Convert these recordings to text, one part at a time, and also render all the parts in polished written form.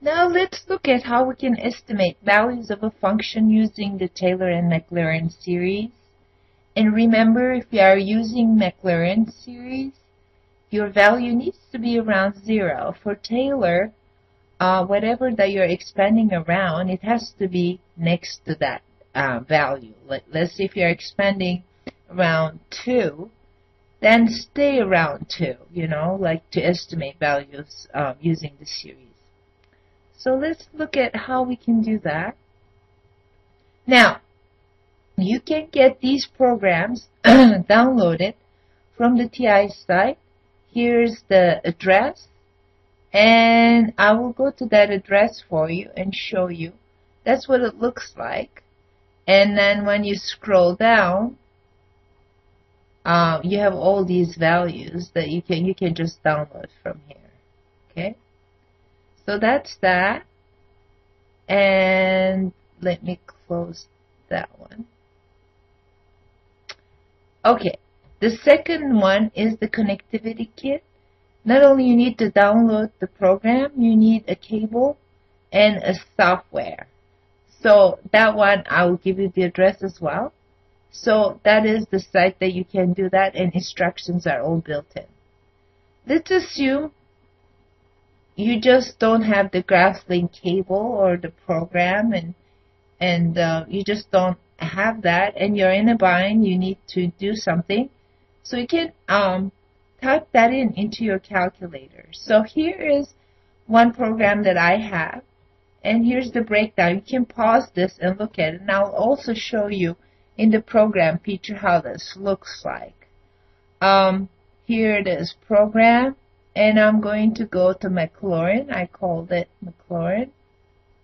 Now let's look at how we can estimate values of a function using the Taylor and Maclaurin series. And remember, if you are using Maclaurin series, your value needs to be around 0. For Taylor, whatever that you're expanding around, it has to be next to that value. Let's say if you're expanding around 2, then stay around 2, like to estimate values using the series. So let's look at how we can do that. Now, you can get these programs downloaded from the TI site. Here's the address, and I will go to that address for you and show you. That's what it looks like. And then when you scroll down, you have all these values that you can just download from here. Okay, so that's that. And let me close that one. Okay, the second one is the connectivity kit. Not only you need to download the program, you need a cable and a software. So that one, I will give you the address as well. So that is the site that you can do that, and instructions are all built in. Let's assume you just don't have the GraphLink cable or the program, and you just don't have that, and you're in a bind, you need to do something. So you can type that into your calculator. So here is one program that I have, and here's the breakdown. You can pause this and look at it, and I'll also show you in the program feature how this looks like. Here it is, program, and I'm going to go to Maclaurin. I called it Maclaurin,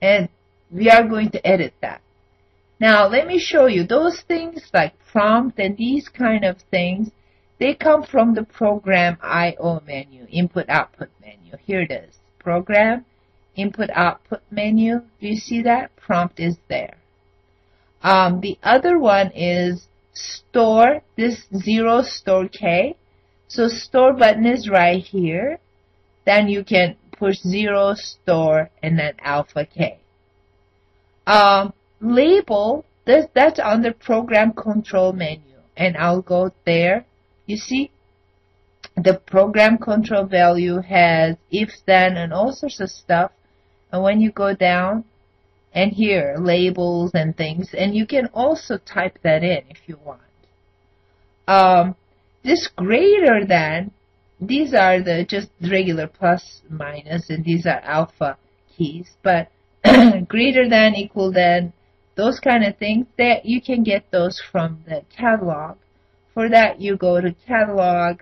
and we are going to edit that. Now let me show you those things like prompt and these kind of things. They come from the program I/O menu, input output menu. Here it is, program, input output menu. Do you see that? Prompt is there. The other one is store, this 0 store K. So store button is right here. Then you can push 0 store and then alpha K. Label, that's under program control menu, and I'll go there. You see, the program control value has if, then, and all sorts of stuff. And when you go down, and here, labels and things, and you can also type that in if you want. This greater than, these are the just regular plus, minus, and these are alpha keys, but greater than, equal than, those kind of things, that you can get those from the catalog. For that, you go to catalog,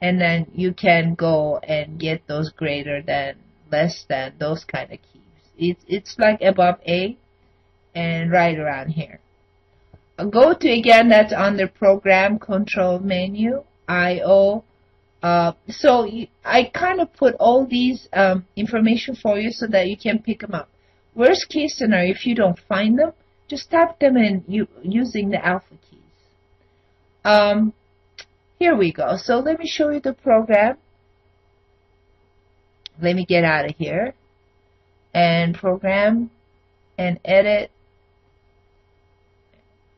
and then you can go and get those greater than, less than, those kind of keys. It's like above A and right around here. Go to, again, that's under program control menu, I/O. So I kind of put all these information for you so that you can pick them up. Worst case scenario, if you don't find them, just type them in using the alpha keys. Here we go. So let me show you the program. Let me get out of here and program and edit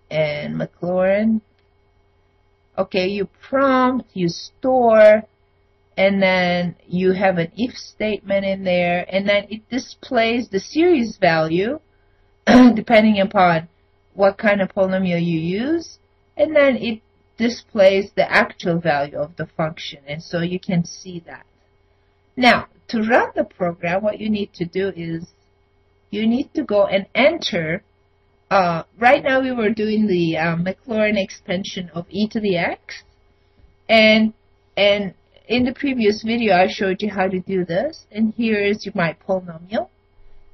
and Maclaurin. Okay, you prompt, you store, and then you have an if statement in there, and then it displays the series value depending upon what kind of polynomial you use, and then it displays the actual value of the function, and so you can see that. Now, to run the program, what you need to do is you need to go and enter. Right now we were doing the Maclaurin expansion of e to the x, and in the previous video I showed you how to do this, and here is my polynomial.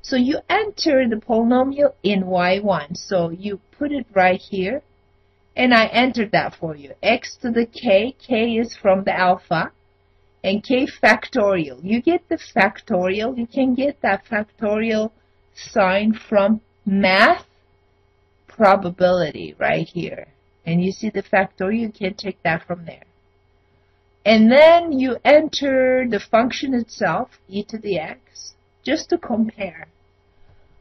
So you enter the polynomial in y1, so you put it right here, and I entered that for you. X to the k, k is from the alpha, and k factorial. You get the factorial, you can get that factorial sign from math probability right here. And you see the factorial, you can take that from there. And then you enter the function itself, e to the x, just to compare.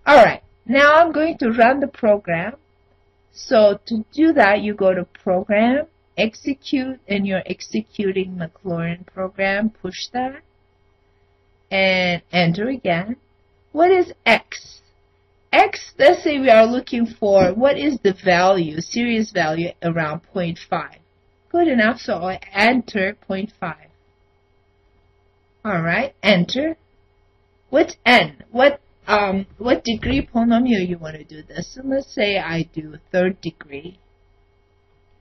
Alright, now I'm going to run the program. So to do that, you go to Program, Execute, and you're executing Maclaurin program. Push that and enter again. What is X? X, let's say we are looking for what is the value, series value around 0.5. Good enough, so I enter 0.5. Alright, enter. What's N? What degree polynomial you want to do this? So let's say I do third degree.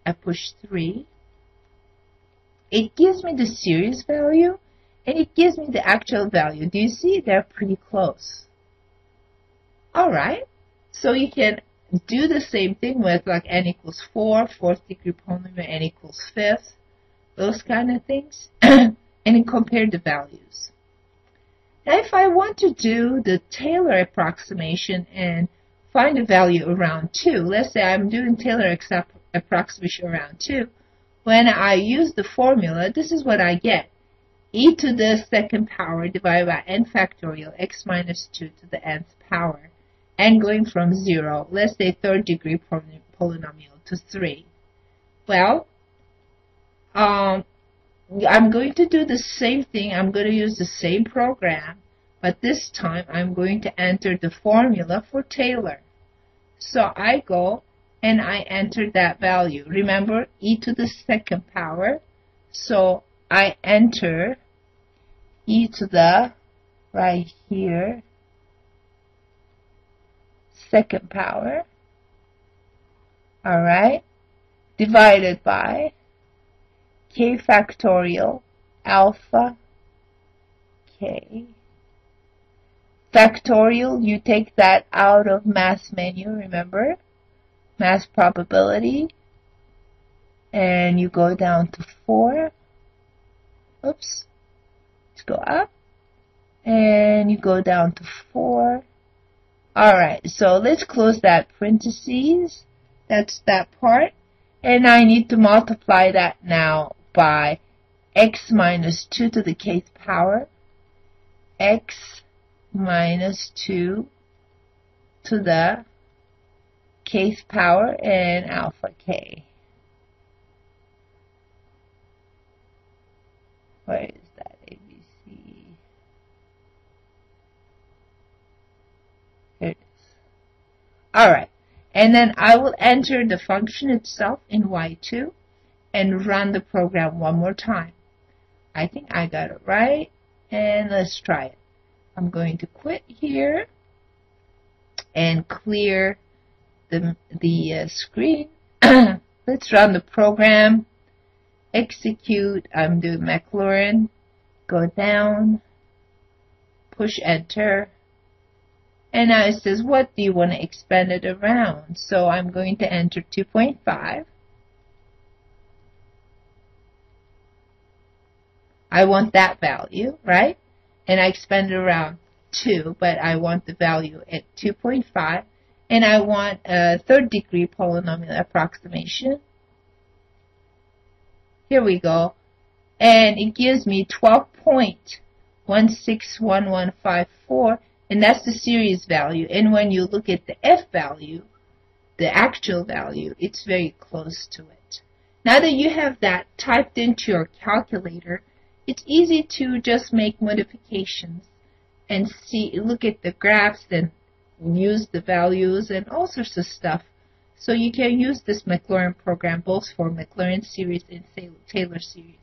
I push 3. It gives me the series value and it gives me the actual value. Do you see? They're pretty close. Alright, so you can do the same thing with like n equals 4, fourth degree polynomial, n equals 5th, those kind of things, and then compare the values. Now if I want to do the Taylor approximation and find a value around 2, let's say I'm doing Taylor approximation around 2, when I use the formula, this is what I get. E to the second power divided by n factorial x minus 2 to the nth power. And going from 0, let's say third degree polynomial, to 3. Well, I'm going to do the same thing. I'm going to use the same program, but this time I'm going to enter the formula for Taylor. So I go and I enter that value. Remember, e to the second power. So I enter e to the, right here, second power, alright, divided by k factorial alpha k. Factorial, you take that out of math menu, remember? Math probability. And you go down to 4. Oops. Let's go up. And you go down to 4. Alright, so let's close that parentheses. That's that part. And I need to multiply that now by x minus 2 to the kth power. X minus 2 to the kth power and alpha k. Where is that? ABC. Here it is. Alright. And then I will enter the function itself in y2 and run the program one more time. I think I got it right. And let's try it. I'm going to quit here and clear the screen. Let's run the program. Execute. I'm doing Maclaurin. Go down. Push enter. And now it says, what do you want to expand it around? So I'm going to enter 2.5. I want that value, right? And I expand it around 2, but I want the value at 2.5. And I want a third degree polynomial approximation. Here we go. And it gives me 12.161154. And that's the series value. And when you look at the F value, the actual value, it's very close to it. Now that you have that typed into your calculator, it's easy to just make modifications and look at the graphs and use the values and all sorts of stuff. So you can use this Maclaurin program both for Maclaurin series and Taylor series.